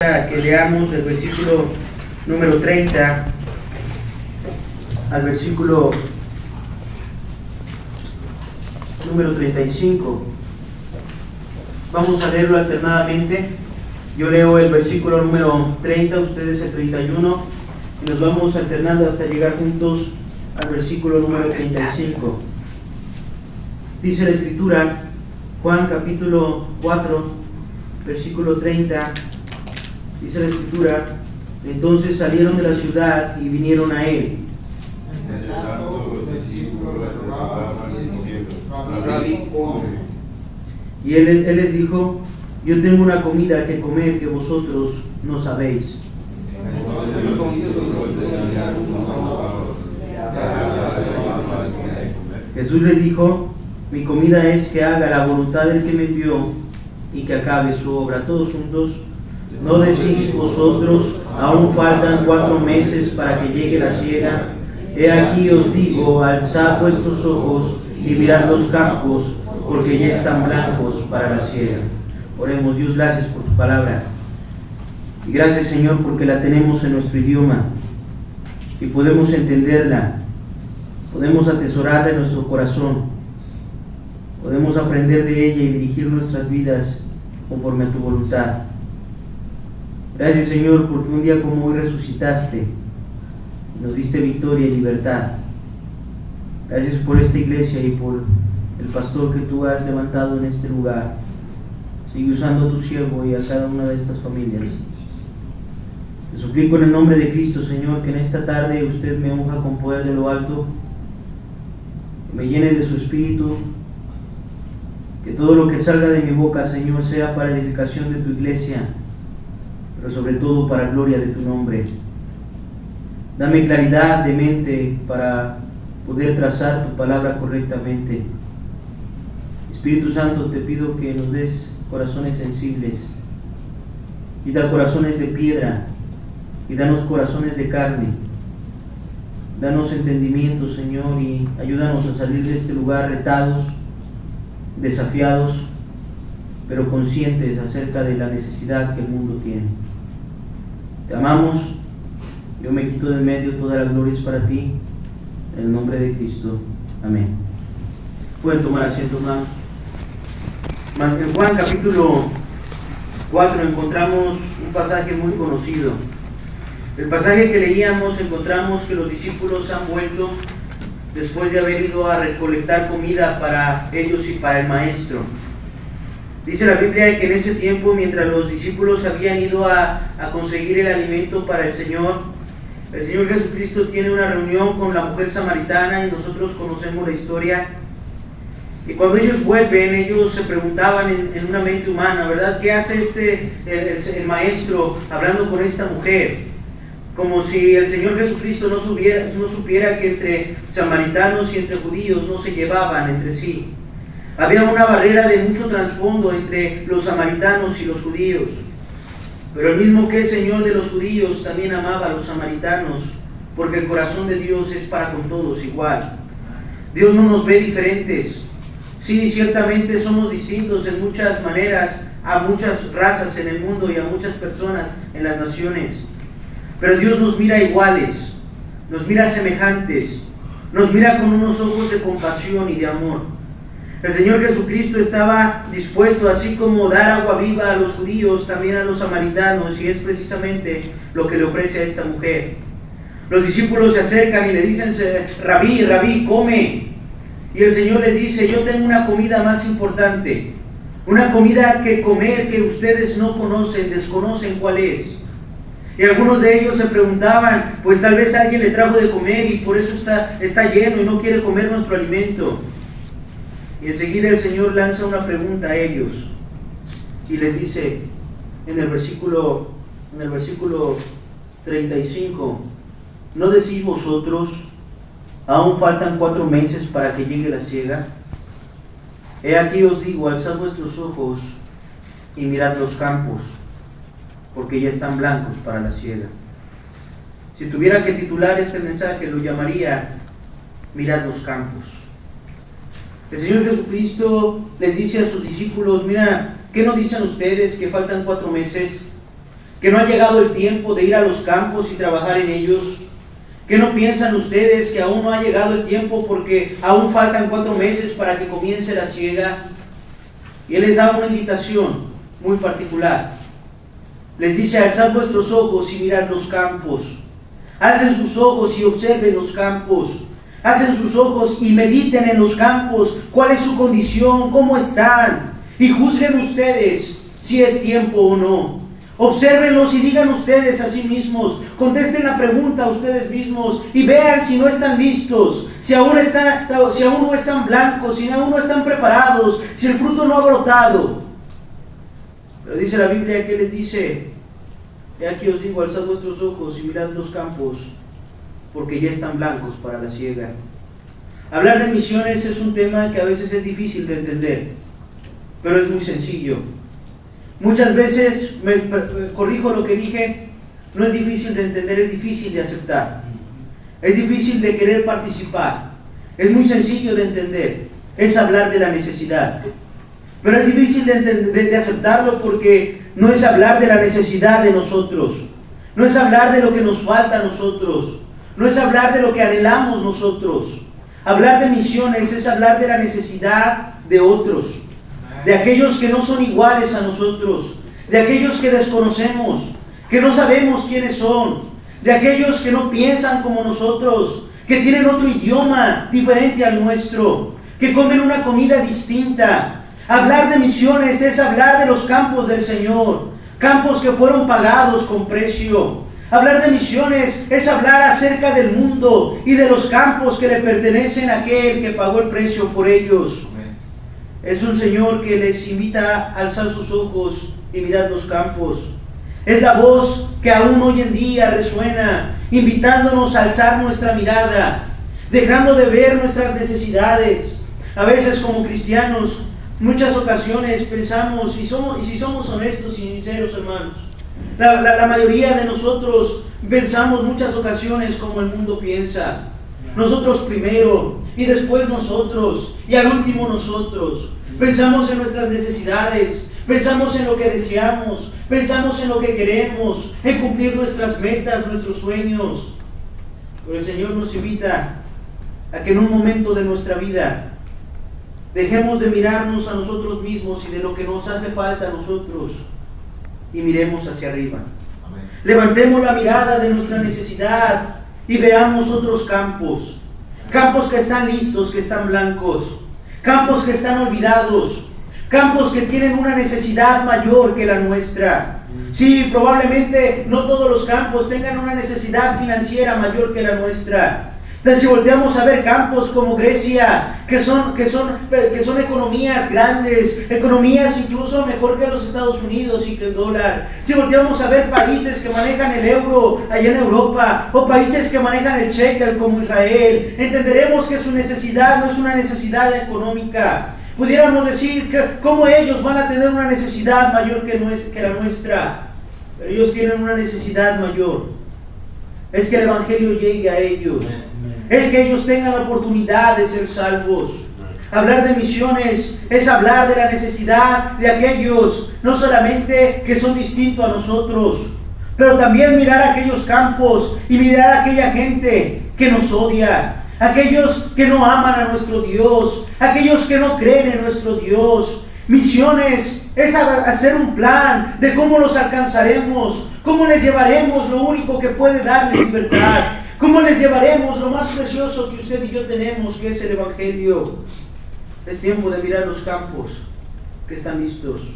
Que leamos el versículo número 30 al versículo número 35. Vamos a leerlo alternadamente. Yo leo el versículo número 30, ustedes el 31, y nos vamos alternando hasta llegar juntos al versículo número 35. Dice la Escritura, Juan capítulo 4, versículo 30. Dice la Escritura: entonces salieron de la ciudad y vinieron a él. Y él les dijo: yo tengo una comida que comer que vosotros no sabéis. Jesús les dijo: mi comida es que haga la voluntad del que me envió y que acabe su obra. Todos juntos. ¿No decís vosotros, aún faltan 4 meses para que llegue la siega? He aquí os digo, alzad vuestros ojos y mirad los campos, porque ya están blancos para la siega. Oremos. Dios, gracias por tu palabra. Y gracias, Señor, porque la tenemos en nuestro idioma y podemos entenderla, podemos atesorarla en nuestro corazón, podemos aprender de ella y dirigir nuestras vidas conforme a tu voluntad. Gracias, Señor, porque un día como hoy resucitaste y nos diste victoria y libertad. Gracias por esta iglesia y por el pastor que tú has levantado en este lugar. Sigue usando a tu siervo y a cada una de estas familias. Te suplico en el nombre de Cristo, Señor, que en esta tarde usted me unja con poder de lo alto, que me llene de su espíritu, que todo lo que salga de mi boca, Señor, sea para edificación de tu iglesia, pero sobre todo para gloria de tu nombre. Dame claridad de mente para poder trazar tu palabra correctamente. Espíritu Santo, te pido que nos des corazones sensibles, y da corazones de piedra, y danos corazones de carne. Danos entendimiento, Señor, y ayúdanos a salir de este lugar retados, desafiados, pero conscientes acerca de la necesidad que el mundo tiene. Te amamos, yo me quito de en medio, toda la gloria es para ti, en el nombre de Cristo. Amén. Pueden tomar asiento, hermanos. En Juan capítulo 4 encontramos un pasaje muy conocido. El pasaje que leíamos, encontramos que los discípulos han vuelto después de haber ido a recolectar comida para ellos y para el maestro. Dice la Biblia que en ese tiempo, mientras los discípulos habían ido a conseguir el alimento para el Señor Jesucristo tiene una reunión con la mujer samaritana, y nosotros conocemos la historia. Y cuando ellos vuelven, ellos se preguntaban en una mente humana, ¿verdad? ¿Qué hace el maestro hablando con esta mujer? Como si el Señor Jesucristo no supiera que entre samaritanos y entre judíos no se llevaban entre sí. Había una barrera de mucho trasfondo entre los samaritanos y los judíos. Pero el mismo que el Señor de los judíos también amaba a los samaritanos, porque el corazón de Dios es para con todos igual. Dios no nos ve diferentes. Sí, ciertamente somos distintos en muchas maneras a muchas razas en el mundo y a muchas personas en las naciones. Pero Dios nos mira iguales, nos mira semejantes, nos mira con unos ojos de compasión y de amor. El Señor Jesucristo estaba dispuesto, así como dar agua viva a los judíos, también a los samaritanos, y es precisamente lo que le ofrece a esta mujer. Los discípulos se acercan y le dicen: Rabí, come. Y el Señor les dice: yo tengo una comida más importante, una comida que comer que ustedes no conocen, desconocen cuál es. Y algunos de ellos se preguntaban, pues tal vez alguien le trajo de comer y por eso está lleno y no quiere comer nuestro alimento. Y enseguida el Señor lanza una pregunta a ellos y les dice en el versículo 35: ¿no decís vosotros, aún faltan 4 meses para que llegue la siega? He aquí os digo, alzad vuestros ojos y mirad los campos, porque ya están blancos para la siega. Si tuviera que titular este mensaje, lo llamaría: mirad los campos. El Señor Jesucristo les dice a sus discípulos: mira, ¿qué no dicen ustedes que faltan 4 meses? ¿Que no ha llegado el tiempo de ir a los campos y trabajar en ellos? ¿Que no piensan ustedes que aún no ha llegado el tiempo porque aún faltan 4 meses para que comience la siega? Y Él les da una invitación muy particular. Les dice: alzad vuestros ojos y mirad los campos. Alcen sus ojos y observen los campos. Alcen sus ojos y mediten en los campos. ¿Cuál es su condición? ¿Cómo están? Y juzguen ustedes si es tiempo o no. Obsérvenlos y digan ustedes a sí mismos, contesten la pregunta a ustedes mismos y vean si no están listos, si aún no están blancos, si aún no están preparados, si el fruto no ha brotado. Pero dice la Biblia que les dice: he aquí os digo, alzad vuestros ojos y mirad los campos, porque ya están blancos para la siega. Hablar de misiones es un tema que a veces es difícil de entender, pero es muy sencillo. Muchas veces, corrijo lo que dije, no es difícil de entender, es difícil de aceptar. Es difícil de querer participar. Es muy sencillo de entender, es hablar de la necesidad. Pero es difícil de aceptarlo porque no es hablar de la necesidad de nosotros. No es hablar de lo que nos falta a nosotros. No es hablar de lo que anhelamos nosotros. Hablar de misiones es hablar de la necesidad de otros. De aquellos que no son iguales a nosotros, de aquellos que desconocemos, que no sabemos quiénes son, de aquellos que no piensan como nosotros, que tienen otro idioma diferente al nuestro, que comen una comida distinta. Hablar de misiones es hablar de los campos del Señor, campos que fueron pagados con precio. Hablar de misiones es hablar acerca del mundo y de los campos que le pertenecen a aquel que pagó el precio por ellos. Es un Señor que les invita a alzar sus ojos y mirar los campos. Es la voz que aún hoy en día resuena, invitándonos a alzar nuestra mirada, dejando de ver nuestras necesidades. A veces como cristianos, muchas ocasiones pensamos, y si somos honestos y sinceros, hermanos, la mayoría de nosotros pensamos muchas ocasiones como el mundo piensa. Nosotros primero, y después nosotros, y al último nosotros. Pensamos en nuestras necesidades, pensamos en lo que deseamos, pensamos en lo que queremos, en cumplir nuestras metas, nuestros sueños. Pero el Señor nos invita a que en un momento de nuestra vida dejemos de mirarnos a nosotros mismos y de lo que nos hace falta a nosotros y miremos hacia arriba. Amén. Levantemos la mirada de nuestra necesidad y veamos otros campos. Campos que están listos, que están blancos. Campos que están olvidados. Campos que tienen una necesidad mayor que la nuestra. Sí, probablemente no todos los campos tengan una necesidad financiera mayor que la nuestra. Entonces, si volteamos a ver campos como Grecia, que son economías grandes, economías incluso mejor que los Estados Unidos y que el dólar. Si volteamos a ver países que manejan el euro allá en Europa, o países que manejan el shekel como Israel, entenderemos que su necesidad no es una necesidad económica. Pudiéramos decir que cómo ellos van a tener una necesidad mayor que la nuestra, pero ellos tienen una necesidad mayor. Es que el Evangelio llegue a ellos. Es que ellos tengan la oportunidad de ser salvos. Hablar de misiones es hablar de la necesidad de aquellos, no solamente que son distintos a nosotros, pero también mirar aquellos campos y mirar a aquella gente que nos odia, aquellos que no aman a nuestro Dios, aquellos que no creen en nuestro Dios. Misiones es hacer un plan de cómo los alcanzaremos, cómo les llevaremos lo único que puede darle libertad, cómo les llevaremos lo más precioso que usted y yo tenemos, que es el Evangelio. Es tiempo de mirar los campos que están listos.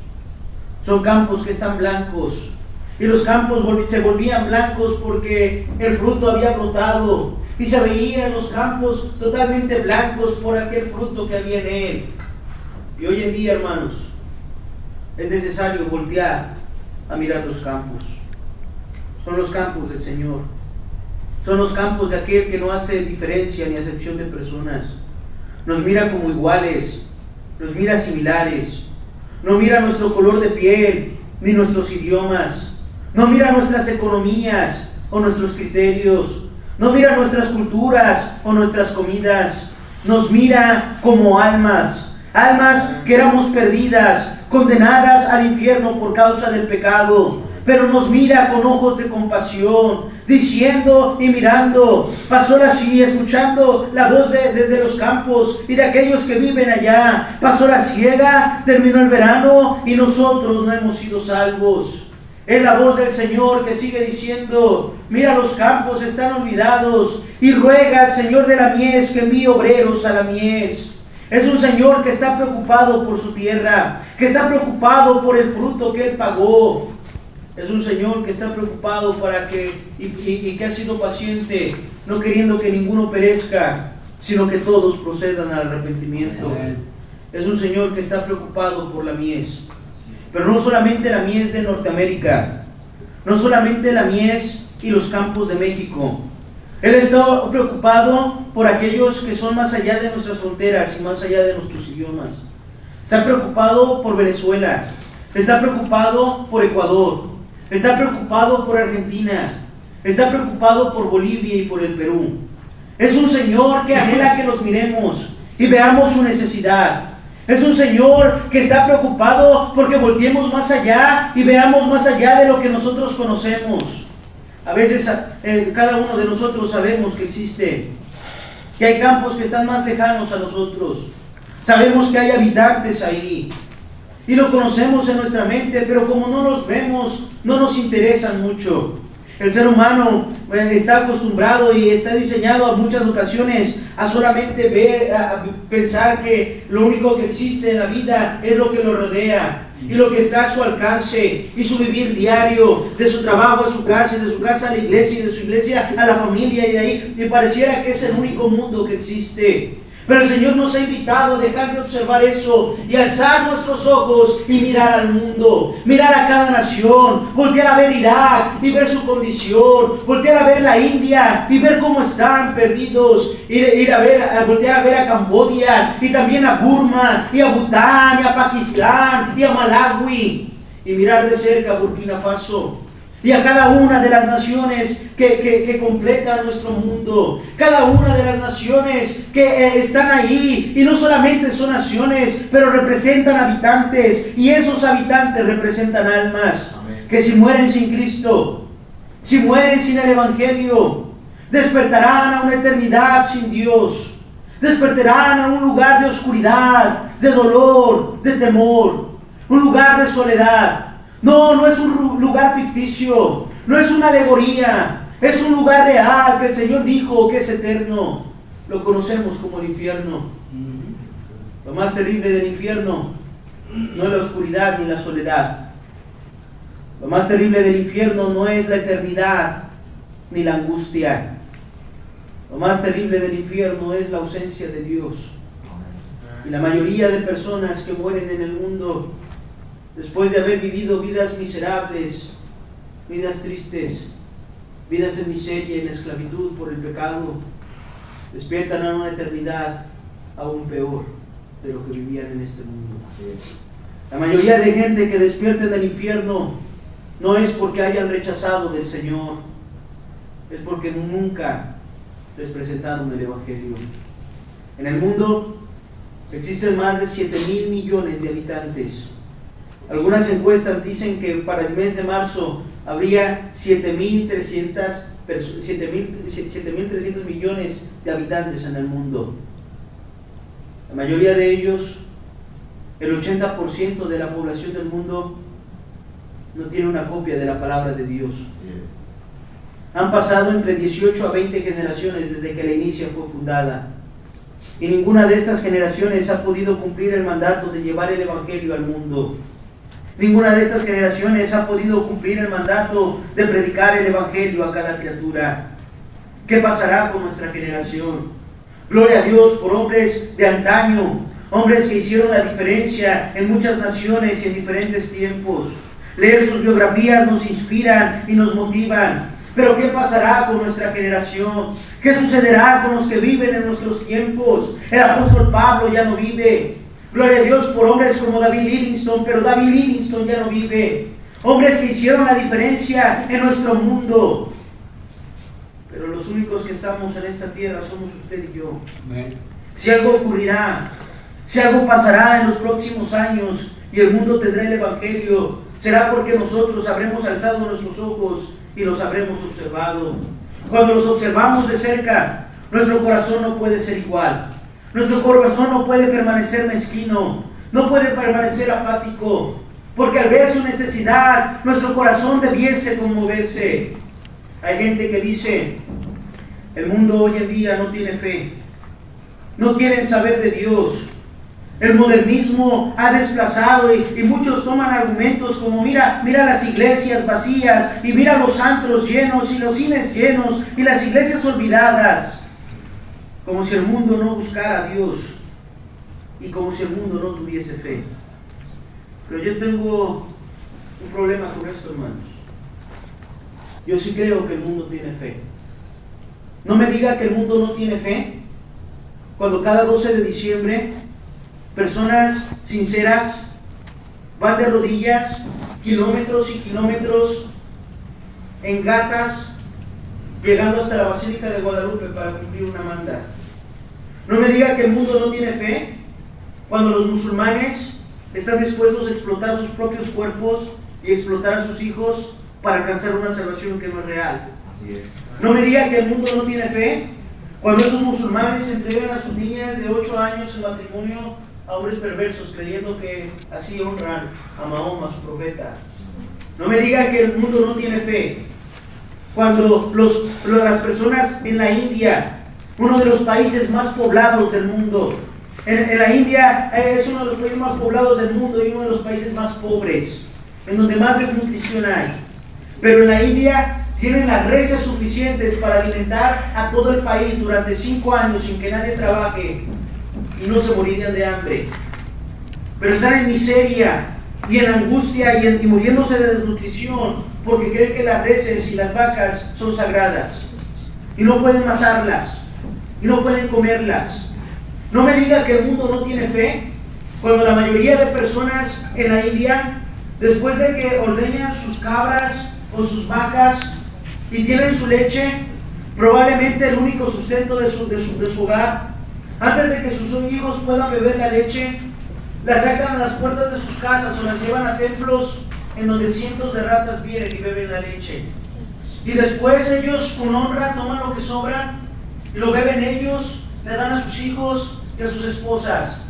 Son campos que están blancos, y los campos se volvían blancos porque el fruto había brotado, y se veían los campos totalmente blancos por aquel fruto que había en él. Y hoy en día, hermanos, es necesario voltear a mirar los campos. Son los campos del Señor. Son los campos de aquel que no hace diferencia ni acepción de personas. Nos mira como iguales, nos mira similares. No mira nuestro color de piel, ni nuestros idiomas. No mira nuestras economías o nuestros criterios. No mira nuestras culturas o nuestras comidas. Nos mira como almas. Almas que éramos perdidas, condenadas al infierno por causa del pecado. pero nos mira con ojos de compasión, diciendo y mirando, pasó la siega, escuchando la voz de los campos y de aquellos que viven allá. Pasó la siega, terminó el verano y nosotros no hemos sido salvos. Es la voz del Señor que sigue diciendo, mira, los campos están olvidados, y ruega al Señor de la mies que envíe obreros a la mies. Es un Señor que está preocupado por su tierra, que está preocupado por el fruto que Él pagó. Es un Señor que está preocupado y que ha sido paciente, no queriendo que ninguno perezca, sino que todos procedan al arrepentimiento. Es un Señor que está preocupado por la mies. Pero no solamente la mies de Norteamérica, no solamente la mies y los campos de México. Él está preocupado por aquellos que son más allá de nuestras fronteras y más allá de nuestros idiomas. Está preocupado por Venezuela, está preocupado por Ecuador, está preocupado por Argentina, está preocupado por Bolivia y por el Perú. Es un Señor que anhela que los miremos y veamos su necesidad. Es un Señor que está preocupado porque volteemos más allá y veamos más allá de lo que nosotros conocemos. A veces cada uno de nosotros sabemos que que hay campos que están más lejanos a nosotros. Sabemos que hay habitantes ahí y lo conocemos en nuestra mente, pero como no los vemos, no nos interesan mucho. El ser humano está acostumbrado y está diseñado a muchas ocasiones a solamente a pensar que lo único que existe en la vida es lo que lo rodea y lo que está a su alcance y su vivir diario, de su trabajo a su casa, y de su casa a la iglesia, y de su iglesia a la familia, y de ahí me pareciera que es el único mundo que existe. Pero el Señor nos ha invitado a dejar de observar eso y alzar nuestros ojos y mirar al mundo, mirar a cada nación, voltear a ver Irak y ver su condición, voltear a ver la India y ver cómo están perdidos, voltear a ver a Camboya y también a Burma y a Bután y a Pakistán y a Malawi y mirar de cerca a Burkina Faso. Y a cada una de las naciones que completan nuestro mundo, cada una de las naciones que están ahí, y no solamente son naciones, pero representan habitantes, y esos habitantes representan almas. Amén. Que si mueren sin Cristo, si mueren sin el Evangelio, despertarán a una eternidad sin Dios, despertarán a un lugar de oscuridad, de dolor, de temor, un lugar de soledad. No es un lugar ficticio, no es una alegoría, es un lugar real que el Señor dijo que es eterno. Lo conocemos como el infierno. Lo más terrible del infierno no es la oscuridad ni la soledad. Lo más terrible del infierno no es la eternidad ni la angustia. Lo más terrible del infierno es la ausencia de Dios. Y la mayoría de personas que mueren en el mundo, después de haber vivido vidas miserables, vidas tristes, vidas en miseria y en esclavitud por el pecado, despiertan a una eternidad aún peor de lo que vivían en este mundo. La mayoría de gente que despierta del infierno no es porque hayan rechazado del Señor, es porque nunca les presentaron el Evangelio. En el mundo existen más de 7,000 millones de habitantes. Algunas encuestas dicen que para el mes de marzo habría 7,300 millones de habitantes en el mundo. La mayoría de ellos, el 80% de la población del mundo, no tiene una copia de la palabra de Dios. Han pasado entre 18 a 20 generaciones desde que la Iglesia fue fundada, y ninguna de estas generaciones ha podido cumplir el mandato de llevar el Evangelio al mundo. Ninguna de estas generaciones ha podido cumplir el mandato de predicar el Evangelio a cada criatura. ¿Qué pasará con nuestra generación? Gloria a Dios por hombres de antaño, hombres que hicieron la diferencia en muchas naciones y en diferentes tiempos. Leer sus biografías nos inspiran y nos motivan. Pero ¿qué pasará con nuestra generación? ¿Qué sucederá con los que viven en nuestros tiempos? El apóstol Pablo ya no vive. Gloria a Dios por hombres como David Livingstone, pero David Livingstone ya no vive. Hombres que hicieron la diferencia en nuestro mundo. Pero los únicos que estamos en esta tierra somos usted y yo. Amén. Si algo ocurrirá, si algo pasará en los próximos años y el mundo tendrá el Evangelio, será porque nosotros habremos alzado nuestros ojos y los habremos observado. Cuando los observamos de cerca, nuestro corazón no puede ser igual. Nuestro corazón no puede permanecer mezquino, no puede permanecer apático, porque al ver su necesidad, nuestro corazón debiese conmoverse. Hay gente que dice, el mundo hoy en día no tiene fe, no quieren saber de Dios. El modernismo ha desplazado y muchos toman argumentos como mira las iglesias vacías y mira los antros llenos y los cines llenos y las iglesias olvidadas, como si el mundo no buscara a Dios y como si el mundo no tuviese fe. Pero yo tengo un problema con esto, hermanos. Yo sí creo que el mundo tiene fe. No me diga que el mundo no tiene fe cuando cada 12 de diciembre personas sinceras van de rodillas kilómetros y kilómetros en gatas llegando hasta la Basílica de Guadalupe para cumplir una manda. No me diga que el mundo no tiene fe cuando los musulmanes están dispuestos a explotar sus propios cuerpos y explotar a sus hijos para alcanzar una salvación que no es real. No me diga que el mundo no tiene fe cuando esos musulmanes entregan a sus niñas de 8 años en matrimonio a hombres perversos, creyendo que así honran a Mahoma, su profeta. No me diga que el mundo no tiene fe cuando las personas en la India, uno de los países más poblados del mundo, en la India es uno de los países más poblados del mundo y uno de los países más pobres, en donde más desnutrición hay. Pero en la India tienen las reses suficientes para alimentar a todo el país durante 5 años sin que nadie trabaje y no se morirían de hambre. Pero están en miseria y en angustia y muriéndose de desnutrición porque creen que las reses y las vacas son sagradas y no pueden matarlas y no pueden comerlas. No me diga que el mundo no tiene fe cuando la mayoría de personas en la India, después de que ordeñan sus cabras o sus vacas y tienen su leche, probablemente el único sustento de su hogar, antes de que sus hijos puedan beber la leche, la sacan a las puertas de sus casas o las llevan a templos en donde cientos de ratas vienen y beben la leche. Y después ellos con honra toman lo que sobra y lo beben ellos, le dan a sus hijos y a sus esposas,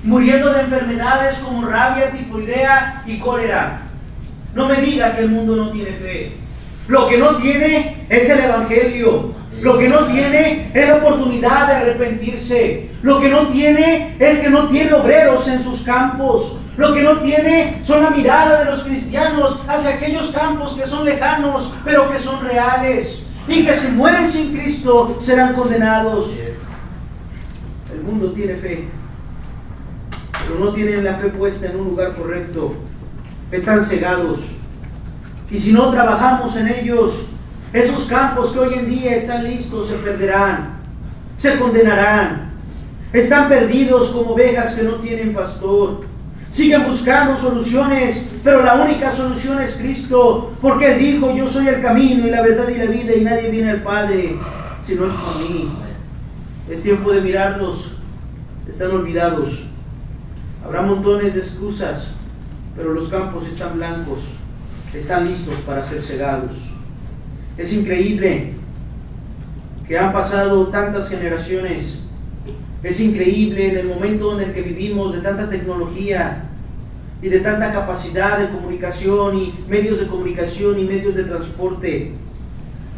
muriendo de enfermedades como rabia, tifoidea y cólera. No me diga que el mundo no tiene fe. Lo que no tiene es el Evangelio. Lo que no tiene es la oportunidad de arrepentirse. Lo que no tiene es que no tiene obreros en sus campos. Lo que no tiene son la mirada de los cristianos hacia aquellos campos que son lejanos, pero que son reales. Y que si mueren sin Cristo serán condenados. El mundo tiene fe, pero no tienen la fe puesta en un lugar correcto. Están cegados. Y si no trabajamos en ellos, esos campos que hoy en día están listos se perderán, se condenarán. Están perdidos como ovejas que no tienen pastor. Siguen buscando soluciones, pero la única solución es Cristo, porque Él dijo: yo soy el camino y la verdad y la vida, y nadie viene al Padre si no es por mí. Es tiempo de mirarlos. Están olvidados. Habrá montones de excusas, pero los campos están blancos, están listos para ser cegados. Es increíble que han pasado tantas generaciones. Es increíble en el momento en el que vivimos, de tanta tecnología y de tanta capacidad de comunicación y medios de comunicación y medios de transporte.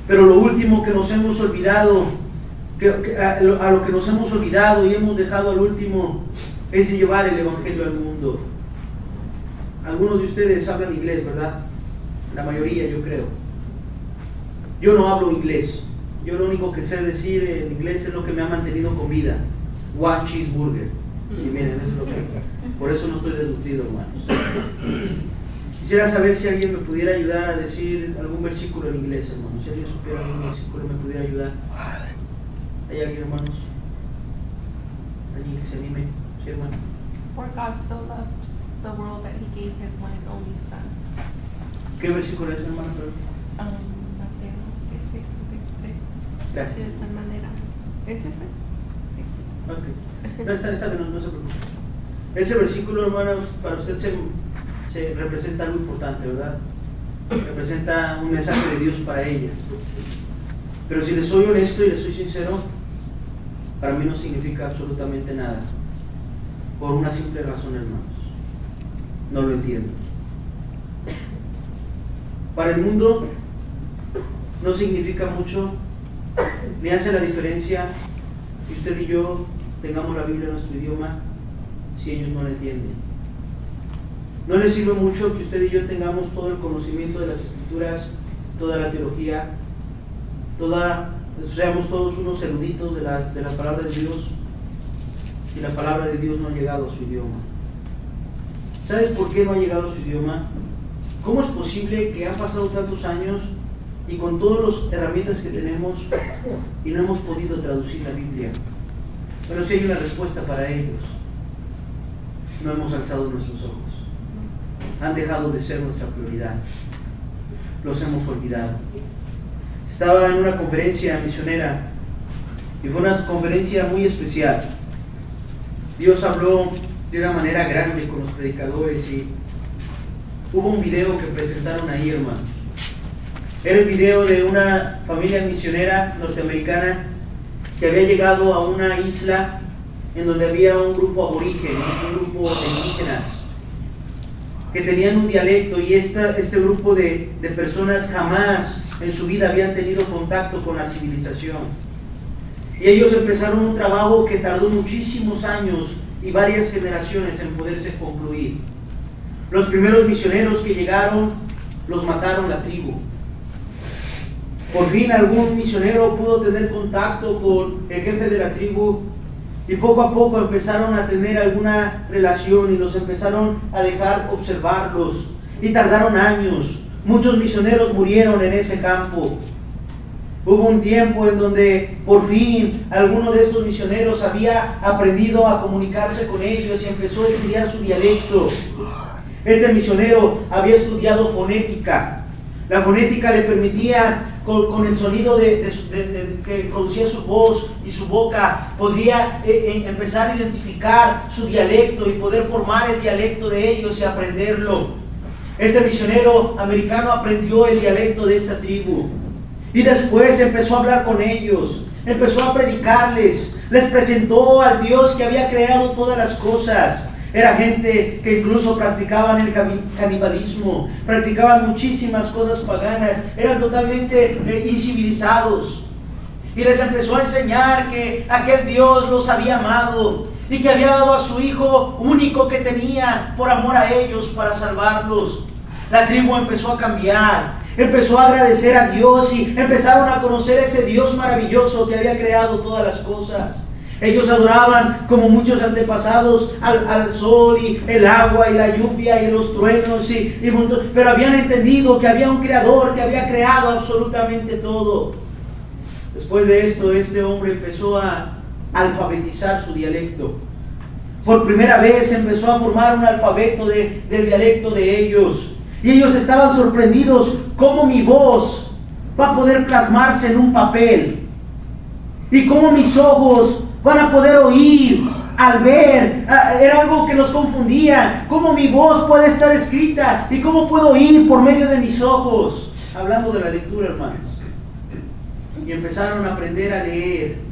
Pero lo último que nos hemos olvidado, a lo que nos hemos olvidado y hemos dejado al último, es llevar el Evangelio al mundo. Algunos de ustedes hablan inglés, ¿verdad? La mayoría, yo creo. Yo no hablo inglés. Yo lo único que sé decir en inglés es lo que me ha mantenido con vida. One cheeseburger. Y miren, eso es lo que... Por eso no estoy desnutrido, hermanos. Quisiera saber si alguien me pudiera ayudar a decir algún versículo en inglés, hermanos. Si alguien supiera algún versículo me pudiera ayudar. ¿Hay alguien, hermanos? ¿Alguien que se anime? Sí, hermano. For God so loved the world that He gave His one and only Son. ¿Qué versículo es, hermano? Mateo 6:33. Gracias. De tal manera. ¿Es ese? Sí. Ok. No, está bien, no se preocupe. Ese versículo, hermanos, para usted representa algo importante, ¿verdad? Representa un mensaje de Dios para ella. Pero si les soy honesto y les soy sincero, para mí no significa absolutamente nada. Por una simple razón, hermanos. No lo entiendo. Para el mundo no significa mucho, ni hace la diferencia que usted y yo tengamos la Biblia en nuestro idioma si ellos no la entienden. No les sirve mucho que usted y yo tengamos todo el conocimiento de las Escrituras, toda la teología, seamos todos unos eruditos de la palabra de Dios, si la palabra de Dios no ha llegado a su idioma. ¿Sabes por qué no ha llegado a su idioma? ¿Cómo es posible que han pasado tantos años y con todas las herramientas que tenemos y no hemos podido traducir la Biblia? Pero sí hay una respuesta para ellos. No hemos alzado nuestros ojos. Han dejado de ser nuestra prioridad. Los hemos olvidado. Estaba en una conferencia misionera y fue una conferencia muy especial. Dios habló de una manera grande con los predicadores y hubo un video que presentaron ahí, hermanos. Era el video de una familia misionera norteamericana que había llegado a una isla en donde había un grupo aborigen, un grupo de indígenas que tenían un dialecto, y este grupo de personas jamás en su vida habían tenido contacto con la civilización. Y ellos empezaron un trabajo que tardó muchísimos años y varias generaciones en poderse concluir. Los primeros misioneros que llegaron los mataron la tribu. Por fin algún misionero pudo tener contacto con el jefe de la tribu y poco a poco empezaron a tener alguna relación y los empezaron a dejar observarlos, y tardaron años. Muchos misioneros murieron en ese campo. Hubo un tiempo en donde por fin alguno de estos misioneros había aprendido a comunicarse con ellos y empezó a estudiar su dialecto. Este misionero había estudiado fonética. La fonética le permitía, con el sonido que producía su voz y su boca, podría empezar a identificar su dialecto y poder formar el dialecto de ellos y aprenderlo. Este misionero americano aprendió el dialecto de esta tribu y después empezó a hablar con ellos, empezó a predicarles, les presentó al Dios que había creado todas las cosas. Era gente que incluso practicaban el canibalismo, practicaban muchísimas cosas paganas, eran totalmente incivilizados. Y les empezó a enseñar que aquel Dios los había amado y que había dado a su Hijo único que tenía por amor a ellos para salvarlos. La tribu empezó a cambiar, empezó a agradecer a Dios y empezaron a conocer ese Dios maravilloso que había creado todas las cosas. Ellos adoraban, como muchos antepasados, al sol y el agua y la lluvia y los truenos, pero habían entendido que había un creador que había creado absolutamente todo. Después de esto, este hombre empezó a alfabetizar su dialecto. Por primera vez empezó a formar un alfabeto del dialecto de ellos. Y ellos estaban sorprendidos cómo mi voz va a poder plasmarse en un papel. Y cómo mis ojos van a poder oír al ver. Era algo que los confundía. Cómo mi voz puede estar escrita y cómo puedo oír por medio de mis ojos. Hablando de la lectura, hermanos. Y empezaron a aprender a leer.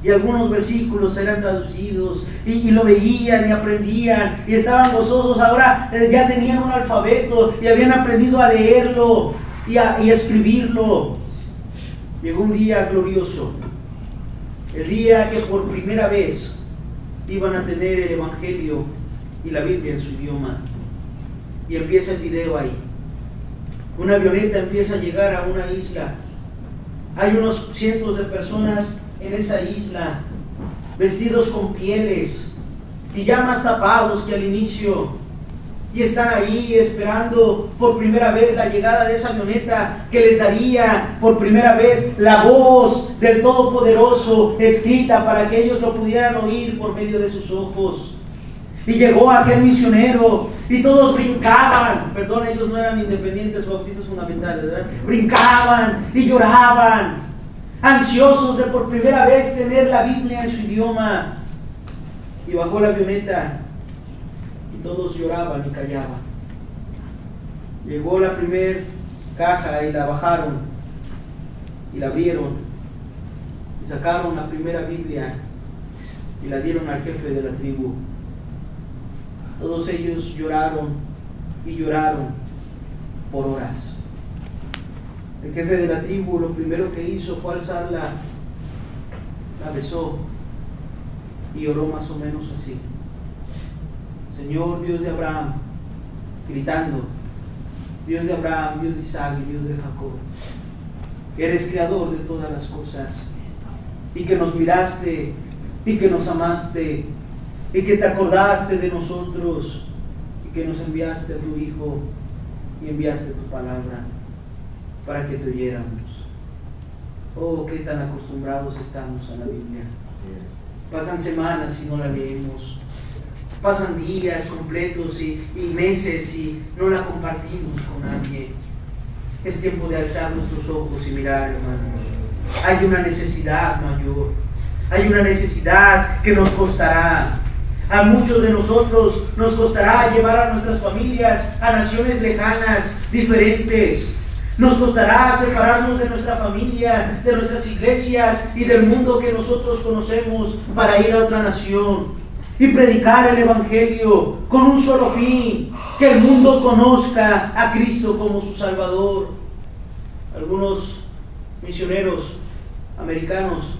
Y algunos versículos eran traducidos y lo veían y aprendían y estaban gozosos. Ahora ya tenían un alfabeto y habían aprendido a leerlo y a escribirlo. Llegó un día glorioso, el día que por primera vez iban a tener el Evangelio y la Biblia en su idioma. Y empieza el video ahí. Una avioneta empieza a llegar a una isla. Hay unos cientos de personas en esa isla, vestidos con pieles y ya más tapados que al inicio, y están ahí esperando por primera vez la llegada de esa avioneta que les daría por primera vez la voz del Todopoderoso escrita para que ellos lo pudieran oír por medio de sus ojos. Y llegó aquel misionero y todos brincaban, ellos no eran independientes bautistas fundamentales, ¿verdad? Brincaban y lloraban, ansiosos de por primera vez tener la Biblia en su idioma. Y bajó la avioneta y todos lloraban y callaban. Llegó la primer caja y la bajaron y la abrieron y sacaron la primera Biblia y la dieron al jefe de la tribu. Todos ellos lloraron y lloraron por horas. El jefe de la tribu lo primero que hizo fue alzarla, la besó y oró más o menos así: Señor Dios de Abraham, gritando, Dios de Abraham, Dios de Isaac y Dios de Jacob, que eres creador de todas las cosas y que nos miraste y que nos amaste y que te acordaste de nosotros y que nos enviaste a tu Hijo y enviaste tu palabra para que te oyéramos. Oh, qué tan acostumbrados estamos a la Biblia. Pasan semanas y no la leemos. Pasan días completos y meses y no la compartimos con nadie. Es tiempo de alzar nuestros ojos y mirar, hermanos. Hay una necesidad mayor. Hay una necesidad que nos costará. A muchos de nosotros nos costará llevar a nuestras familias a naciones lejanas, diferentes. Nos costará separarnos de nuestra familia, de nuestras iglesias y del mundo que nosotros conocemos para ir a otra nación y predicar el Evangelio con un solo fin: que el mundo conozca a Cristo como su Salvador. Algunos misioneros americanos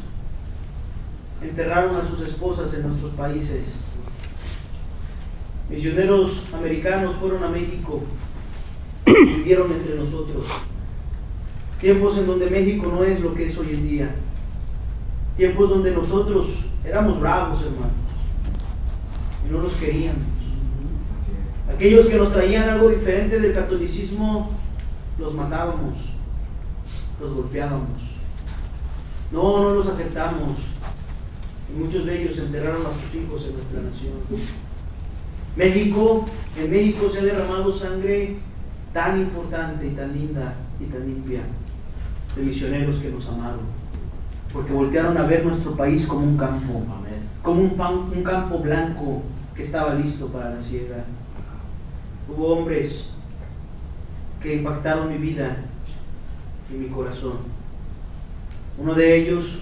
enterraron a sus esposas en nuestros países. Misioneros americanos fueron a México, vivieron entre nosotros. Tiempos en donde México no es lo que es hoy en día. Tiempos donde nosotros éramos bravos, hermanos, y no los queríamos. Aquellos que nos traían algo diferente del catolicismo, los matábamos, los golpeábamos. No los aceptamos. Y muchos de ellos enterraron a sus hijos en nuestra nación. En México se ha derramado sangre tan importante y tan linda y tan limpia de misioneros que nos amaron, porque voltearon a ver nuestro país como un campo, como un campo blanco que estaba listo para la siembra. Hubo hombres que impactaron mi vida y mi corazón. Uno de ellos,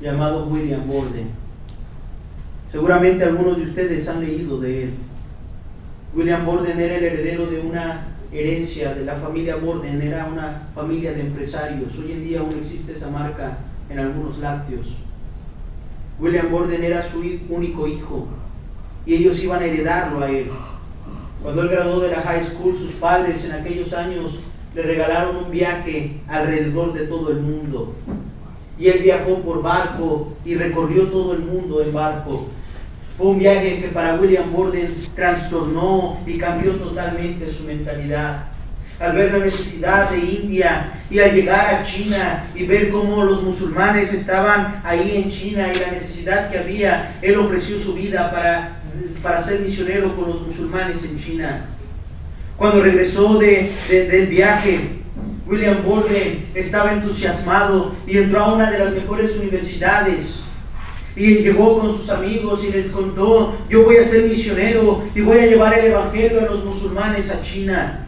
llamado William Borden. Seguramente algunos de ustedes han leído de él. William Borden era el heredero de una herencia de la familia Borden, era una familia de empresarios. Hoy en día aún existe esa marca en algunos lácteos. William Borden era su único hijo y ellos iban a heredarlo a él. Cuando él graduó de la high school, sus padres en aquellos años le regalaron un viaje alrededor de todo el mundo. Y él viajó por barco y recorrió todo el mundo en barco. Fue un viaje que para William Borden trastornó y cambió totalmente su mentalidad. Al ver la necesidad de India y al llegar a China y ver cómo los musulmanes estaban ahí en China y la necesidad que había, él ofreció su vida para ser misionero con los musulmanes en China. Cuando regresó del viaje, William Borden estaba entusiasmado y entró a una de las mejores universidades. Y llegó con sus amigos y les contó: yo voy a ser misionero y voy a llevar el evangelio a los musulmanes a China.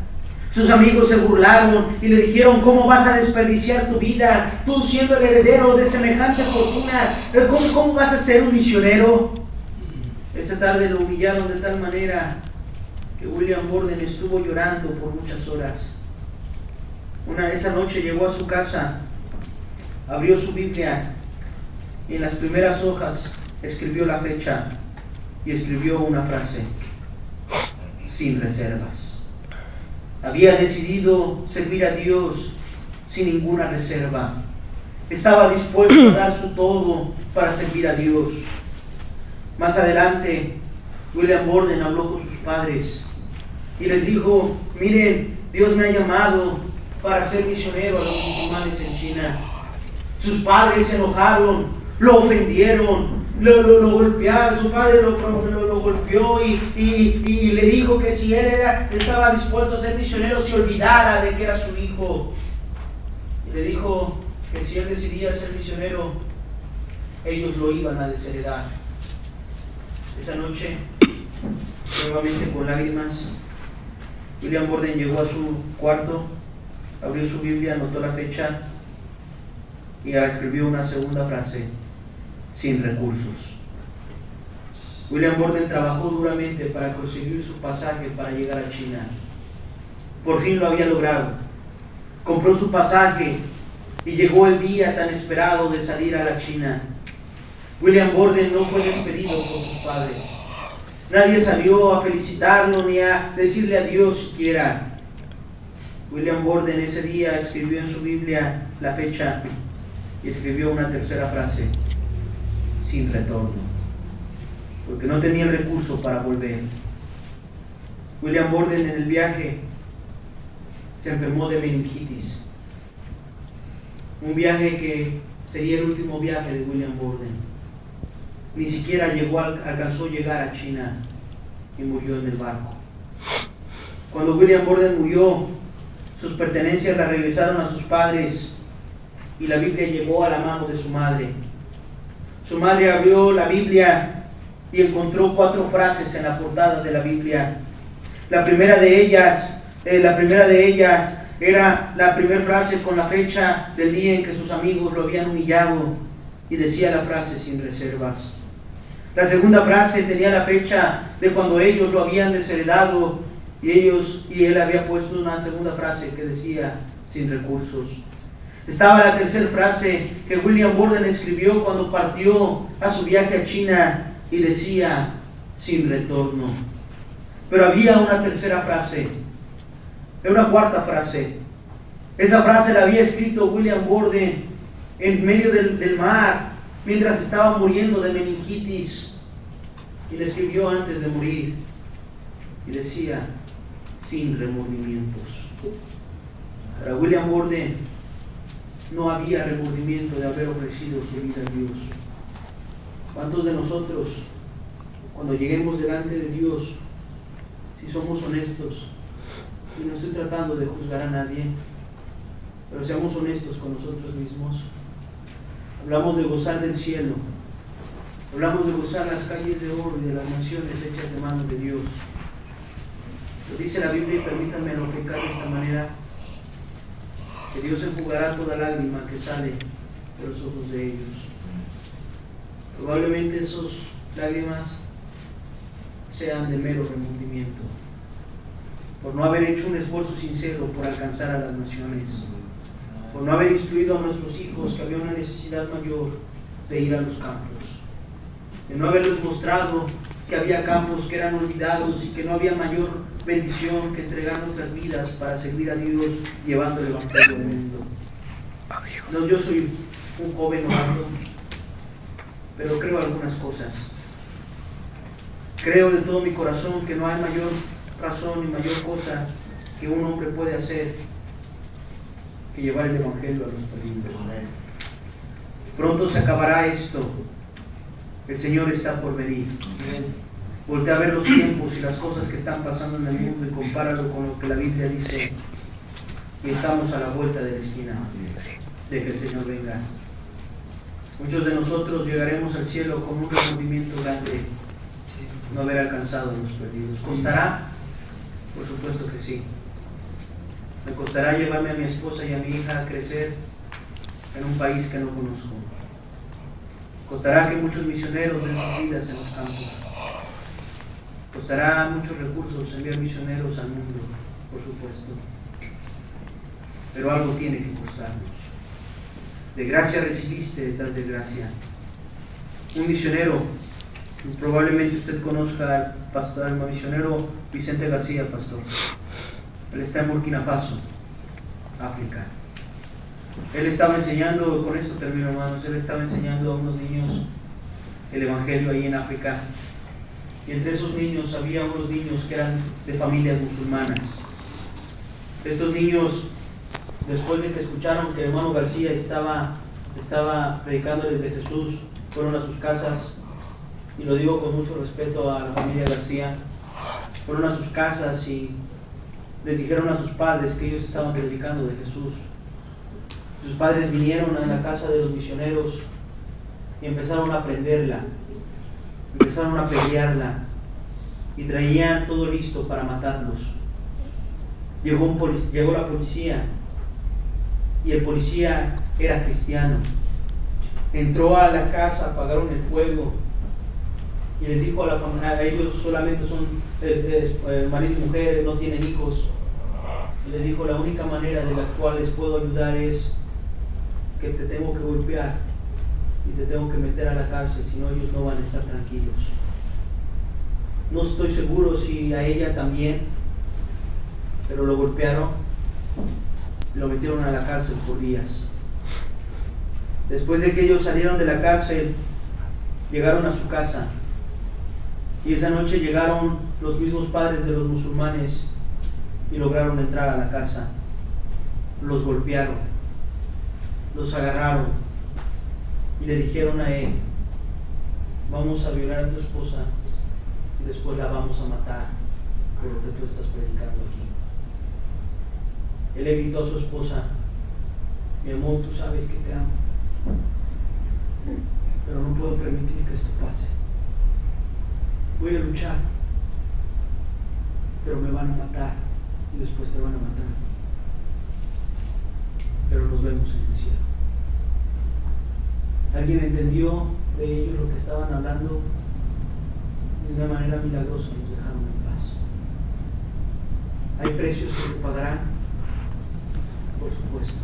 Sus amigos se burlaron y le dijeron: ¿cómo vas a desperdiciar tu vida? Tú siendo el heredero de semejante fortuna, ¿cómo vas a ser un misionero? Esa tarde lo humillaron de tal manera que William Borden estuvo llorando por muchas horas. Esa noche llegó a su casa, abrió su Biblia y en las primeras hojas escribió la fecha y escribió una frase: sin reservas. Había decidido servir a Dios sin ninguna reserva. Estaba dispuesto a dar su todo para servir a Dios. Más adelante, William Borden habló con sus padres y les dijo: miren, Dios me ha llamado para ser misionero a los musulmanes en China. Sus padres se enojaron, lo ofendieron, lo golpearon. Su padre lo golpeó y le dijo que si él estaba dispuesto a ser misionero, se olvidara de que era su hijo. Y le dijo que si él decidía ser misionero, ellos lo iban a desheredar. Esa noche, nuevamente con lágrimas, William Borden llegó a su cuarto, abrió su Biblia, anotó la fecha y escribió una segunda frase: sin recursos. William Borden trabajó duramente para conseguir su pasaje para llegar a China. Por fin lo había logrado. Compró su pasaje y llegó el día tan esperado de salir a la China. William Borden no fue despedido por sus padres. Nadie salió a felicitarlo ni a decirle adiós siquiera. William Borden ese día escribió en su Biblia la fecha y escribió una tercera frase: sin retorno, porque no tenía el recurso para volver. William Borden en el viaje se enfermó de meningitis, un viaje que sería el último viaje de William Borden. Ni siquiera alcanzó a llegar a China y murió en el barco. Cuando William Borden murió, sus pertenencias las regresaron a sus padres y la Biblia llegó a la mano de su madre. Su madre abrió la Biblia y encontró 4 frases en la portada de la Biblia. La primera de ellas era la primera frase con la fecha del día en que sus amigos lo habían humillado y decía la frase: sin reservas. La segunda frase tenía la fecha de cuando ellos lo habían desheredado y él había puesto una segunda frase que decía: sin recursos. Estaba la tercera frase que William Borden escribió cuando partió a su viaje a China y decía: sin retorno. Pero había una tercera frase, una cuarta frase. Esa frase la había escrito William Borden en medio del mar mientras estaba muriendo de meningitis, y la escribió antes de morir y decía: sin remordimientos. Para William Borden no había remordimiento de haber ofrecido su vida a Dios. ¿Cuántos de nosotros, cuando lleguemos delante de Dios, si somos honestos, y no estoy tratando de juzgar a nadie, pero seamos honestos con nosotros mismos, hablamos de gozar del cielo, hablamos de gozar las calles de oro y de las mansiones hechas de manos de Dios? Lo dice la Biblia, y permítanme ejemplificar de esta manera, que Dios enjugará toda lágrima que sale de los ojos de ellos. Probablemente esas lágrimas sean de mero remordimiento, por no haber hecho un esfuerzo sincero por alcanzar a las naciones, por no haber instruido a nuestros hijos que había una necesidad mayor de ir a los campos, de no haberles mostrado que había campos que eran olvidados y que no había mayor bendición que entregar nuestras vidas para servir a Dios llevando el evangelio al mundo. No, yo soy un joven novato, pero creo algunas cosas. Creo de todo mi corazón que no hay mayor razón y mayor cosa que un hombre puede hacer que llevar el evangelio a los peligros. Pronto se acabará esto. El Señor está por venir. Voltea a ver los tiempos y las cosas que están pasando en el mundo y compáralo con lo que la Biblia dice. Y estamos a la vuelta de la esquina de que el Señor venga. Muchos de nosotros llegaremos al cielo con un remordimiento grande, no haber alcanzado a los perdidos. ¿Costará? Por supuesto que sí. Me costará llevarme a mi esposa y a mi hija a crecer en un país que no conozco. Costará que muchos misioneros den sus vidas en los campos. Costará muchos recursos enviar misioneros al mundo, por supuesto. Pero algo tiene que costarnos. De gracia recibiste, das de gracia. Un misionero, probablemente usted conozca al pastor, al misionero Vicente García, pastor. Él está en Burkina Faso, África. Él estaba enseñando, con esto termino, hermanos, él estaba enseñando a unos niños el evangelio ahí en África. Y entre esos niños había unos niños que eran de familias musulmanas. Estos niños, después de que escucharon que el hermano García estaba predicándoles de Jesús, fueron a sus casas, y lo digo con mucho respeto a la familia García, fueron a sus casas y les dijeron a sus padres que ellos estaban predicando de Jesús. Sus padres vinieron a la casa de los misioneros y empezaron a aprenderla, empezaron a pelearla y traían todo listo para matarlos. Llegó la policía y el policía era cristiano. Entró a la casa, apagaron el fuego y les dijo a la familia, ellos solamente son marido y mujeres, no tienen hijos. Y les dijo, la única manera de la cual les puedo ayudar es que te tengo que golpear y te tengo que meter a la cárcel, si no ellos no van a estar tranquilos. No estoy seguro si a ella también, pero lo golpearon, lo metieron a la cárcel por días. Después de que ellos salieron de la cárcel, llegaron a su casa y esa noche llegaron los mismos padres de los musulmanes y lograron entrar a la casa. Los golpearon, los agarraron y le dijeron a él, vamos a violar a tu esposa y después la vamos a matar por lo que tú estás predicando aquí. Él le gritó a su esposa, mi amor, tú sabes que te amo, pero no puedo permitir que esto pase. Voy a luchar, pero me van a matar y después te van a matar. Pero nos vemos en el cielo. ¿Alguien entendió de ellos lo que estaban hablando? De una manera milagrosa nos dejaron en paz. Hay precios que se pagarán, por supuesto.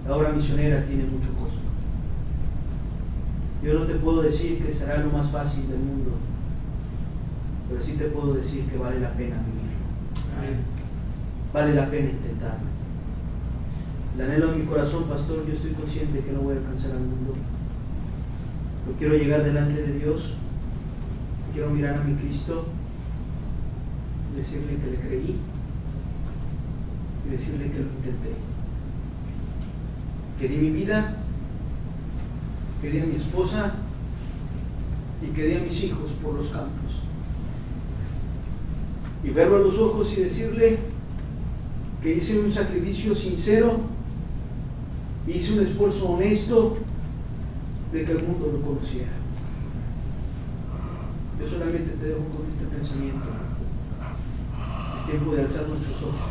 La obra misionera tiene mucho costo. Yo no te puedo decir que será lo más fácil del mundo, pero sí te puedo decir que vale la pena vivirlo. Vale la pena intentarlo. El anhelo de mi corazón, pastor, yo estoy consciente que no voy a alcanzar al mundo. Pero quiero llegar delante de Dios, quiero mirar a mi Cristo y decirle que le creí y decirle que lo intenté. Que di mi vida, que di a mi esposa y que di a mis hijos por los campos. Y verlo a los ojos y decirle que hice un sacrificio sincero, hice un esfuerzo honesto de que el mundo lo conociera. Yo solamente te dejo con este pensamiento. Es tiempo de alzar nuestros ojos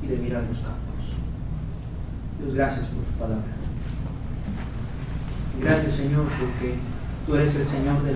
y de mirar los campos. Dios, gracias por tu palabra. Gracias, Señor, porque tú eres el Señor de